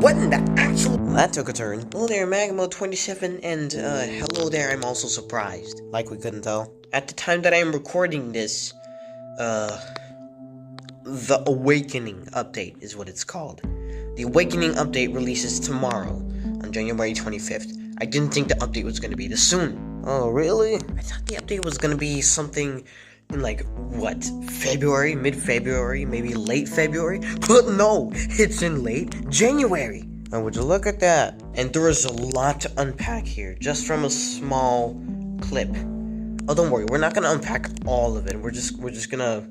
what in the actual— That took a turn. Hello there, Magmo27, and hello there, I'm also surprised. Like we couldn't tell. At the time that I am recording this, the Awakening update is what it's called. The Awakening update releases tomorrow, on January 25th. I didn't think the update was gonna be this soon. Oh, really? I thought the update was gonna be something in like, what, February, mid-February, maybe late February? But no, it's in late January. And would you look at that? And there is a lot to unpack here, just from a small clip. Oh, don't worry, we're not gonna unpack all of it. We're just gonna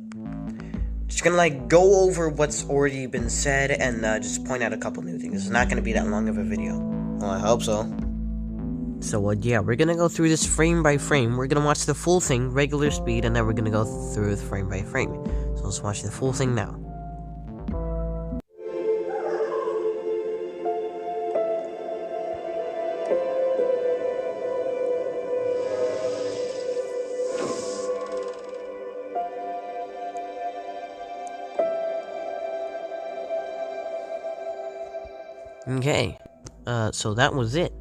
like go over what's already been said and just point out a couple new things. It's not gonna be that long of a video. Well, I hope so. So, yeah, we're gonna go through this frame by frame. We're gonna watch the full thing, regular speed, and then we're gonna go through it frame by frame. So let's watch the full thing now. Okay, so that was it.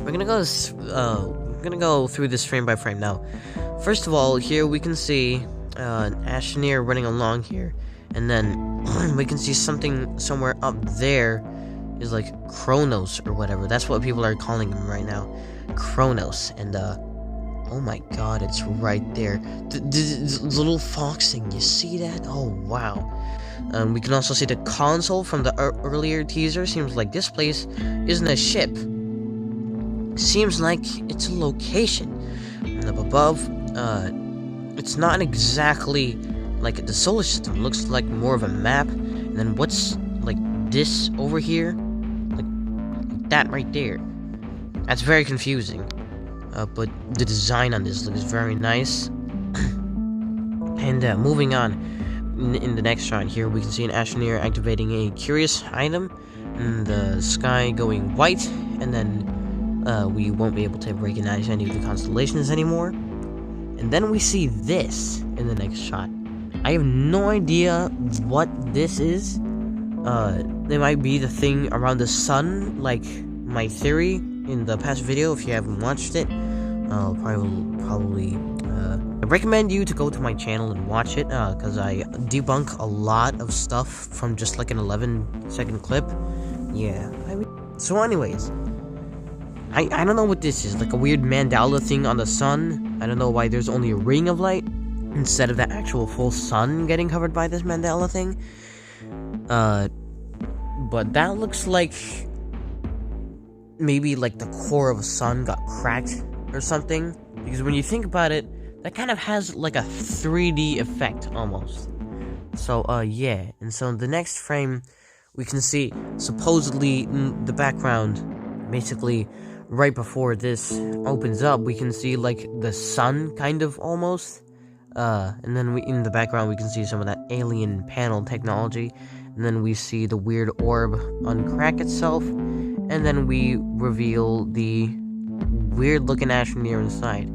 We're gonna go through this frame by frame now. First of all, here we can see an ASTRONEER running along here, and then we can see something somewhere up there is like Kronos or whatever. That's what people are calling him right now, Kronos. And oh my God, it's right there. The little fox thing. You see that? Oh wow. We can also see the console from the earlier teaser. Seems like this place isn't a ship. Seems like it's a location. And up above, it's not exactly like the solar system. It looks like more of a map. And then what's like this over here? Like that right there. That's very confusing. But the design on this looks very nice. And moving on. In the next shot here, we can see an ASTRONEER activating a curious item, and the sky going white, and then we won't be able to recognize any of the constellations anymore. And then we see this in the next shot. I have no idea what this is. It might be the thing around the sun, like my theory in the past video. If you haven't watched it, I'll probably I recommend you to go to my channel and watch it, because I debunk a lot of stuff from just like an 11-second clip. Yeah, so anyways, I don't know what this is, like a weird mandala thing on the sun. I don't know why there's only a ring of light instead of the actual full sun getting covered by this mandala thing. But that looks like maybe like the core of a sun got cracked or something, because when you think about it, that kind of has like a 3D effect almost. So yeah, and so in the next frame we can see supposedly in the background, basically right before this opens up, we can see like the sun kind of almost, and then in the background we can see some of that alien panel technology, and then we see the weird orb uncrack itself, and then we reveal the weird looking ASTRONEER inside.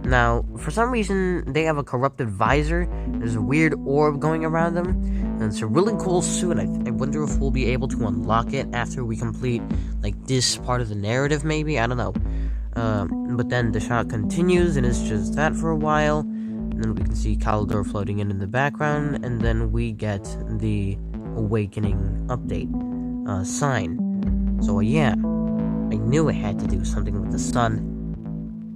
Now, for some reason, they have a corrupted visor. There's a weird orb going around them, and it's a really cool suit. I wonder if we'll be able to unlock it after we complete, like, this part of the narrative, maybe? I don't know. But then the shot continues, and it's just that for a while, and then we can see Calidor floating in the background, and then we get the Awakening update sign. So, yeah, I knew it had to do something with the sun.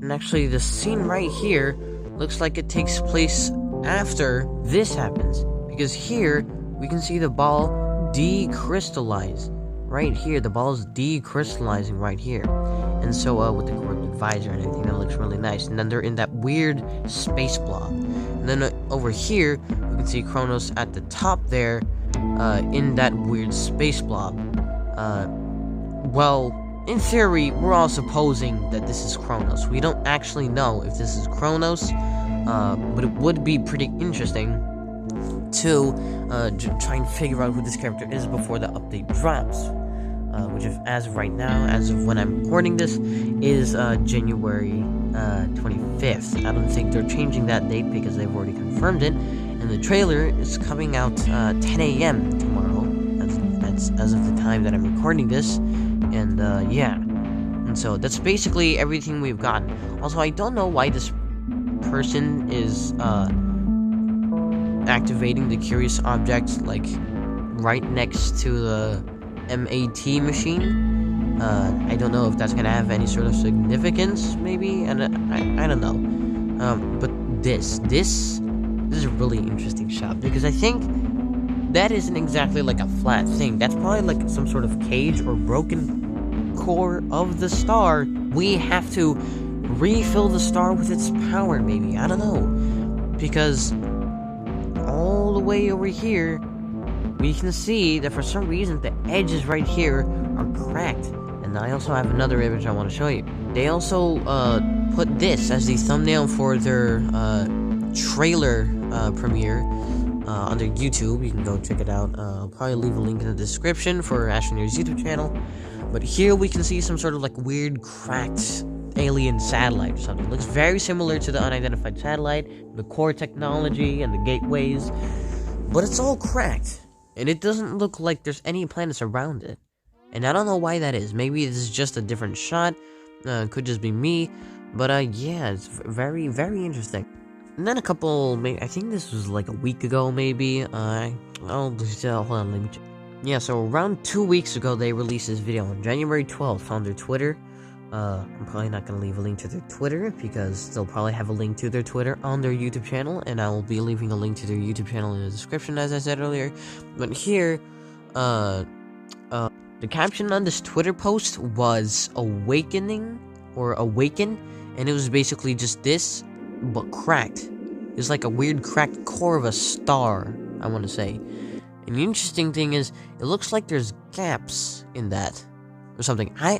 And actually, the scene right here looks like it takes place after this happens, because here we can see the ball decrystallize. Right here, the ball is decrystallizing right here. And so with the corrupted visor and everything, that looks really nice. And then they're in that weird space blob. And then over here, we can see Kronos at the top there, in that weird space blob. Well, in theory, we're all supposing that this is Kronos. We don't actually know if this is Kronos, but it would be pretty interesting to try and figure out who this character is before the update drops. Which, as of right now, as of when I'm recording this, is January 25th. I don't think they're changing that date because they've already confirmed it. And the trailer is coming out 10 a.m. tomorrow. That's as of the time that I'm recording this. And yeah. And so that's basically everything we've gotten. Also, I don't know why this person is activating the curious object like right next to the MAT machine. I don't know if that's gonna have any sort of significance, maybe, and I don't know. But this is a really interesting shot because I think that isn't exactly like a flat thing. That's probably like some sort of cage or broken core of the star. We have to refill the star with its power, maybe. I don't know, because all the way over here, we can see that for some reason the edges right here are cracked. And I also have another image I want to show you. They also put this as the thumbnail for their trailer premiere on their YouTube. You can go check it out. I'll probably leave a link in the description for ASTRONEER's YouTube channel. But here we can see some sort of like weird cracked alien satellite or something. It looks very similar to the unidentified satellite, the core technology and the gateways, but it's all cracked. And it doesn't look like there's any planets around it. And I don't know why that is. Maybe this is just a different shot. Could just be me. But yeah, it's very, very interesting. And then a couple, I think this was like a week ago, maybe. Hold on, let me check. Yeah, so around 2 weeks ago, they released this video on January 12th on their Twitter. I'm probably not going to leave a link to their Twitter because they'll probably have a link to their Twitter on their YouTube channel, and I will be leaving a link to their YouTube channel in the description, as I said earlier. But here, the caption on this Twitter post was awakening or awaken, and it was basically just this, but cracked. It's like a weird cracked core of a star, I want to say. And the interesting thing is, it looks like there's gaps in that. Or something. I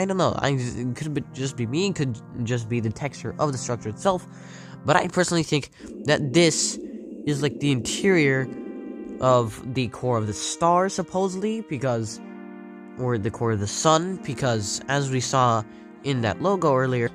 don't know. It could just be me, it could just be the texture of the structure itself. But I personally think that this is like the interior of the core of the star, supposedly, because, or the core of the sun, because as we saw in that logo earlier,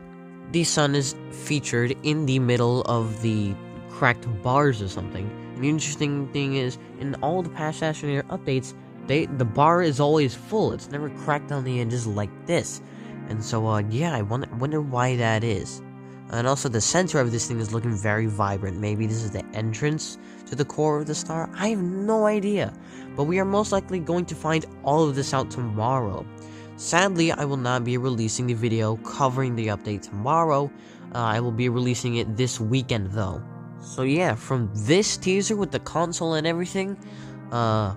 the sun is featured in the middle of the cracked bars or something. And the interesting thing is, in all the past ASTRONEER updates, the bar is always full. It's never cracked on the edges like this. And so, yeah, I wonder why that is. And also, the center of this thing is looking very vibrant. Maybe this is the entrance to the core of the star? I have no idea. But we are most likely going to find all of this out tomorrow. Sadly, I will not be releasing the video covering the update tomorrow. I will be releasing it this weekend, though. So yeah, from this teaser with the console and everything, I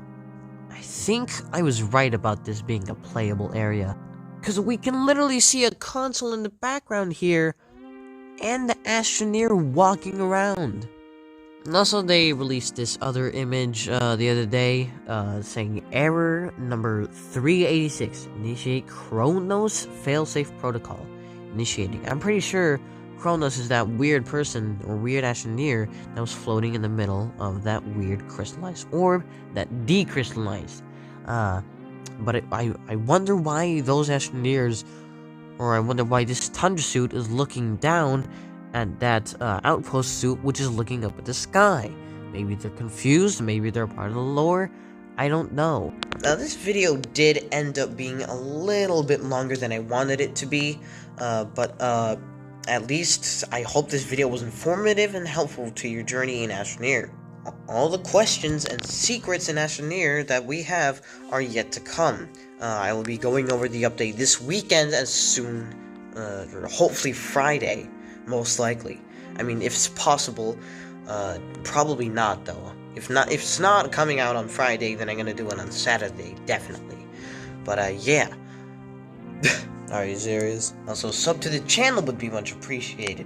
think I was right about this being a playable area. Because we can literally see a console in the background here, and the ASTRONEER walking around. And also, they released this other image the other day, saying error number 386, initiate Kronos failsafe protocol. Initiating. I'm pretty sure Kronos is that weird person, or weird ASTRONEER, that was floating in the middle of that weird crystallized orb that decrystallized. But I wonder why those ASTRONEERs, or I wonder why this Tundra suit is looking down at that outpost suit, which is looking up at the sky. Maybe they're confused, maybe they're part of the lore, I don't know. Now, this video did end up being a little bit longer than I wanted it to be, but at least I hope this video was informative and helpful to your journey in ASTRONEER. All the questions and secrets in ASTRONEER that we have are yet to come. I will be going over the update this weekend as soon, or hopefully Friday, most likely. I mean, if it's possible, probably not though. If it's not coming out on Friday, then I'm gonna do it on Saturday, definitely. But yeah. Are you serious? Also, sub to the channel would be much appreciated.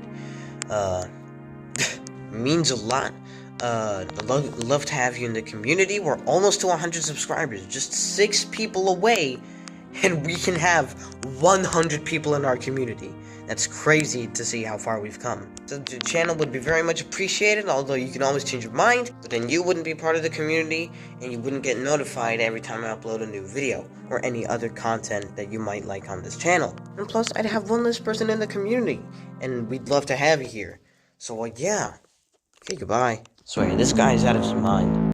Means a lot. I'd love to have you in the community. We're almost to 100 subscribers, just 6 people away, and we can have 100 people in our community. That's crazy to see how far we've come. The channel would be very much appreciated, although you can always change your mind, but then you wouldn't be part of the community, and you wouldn't get notified every time I upload a new video, or any other content that you might like on this channel. And plus, I'd have one less person in the community, and we'd love to have you here. So, yeah. Okay, goodbye. Swear, this guy's out of his mind.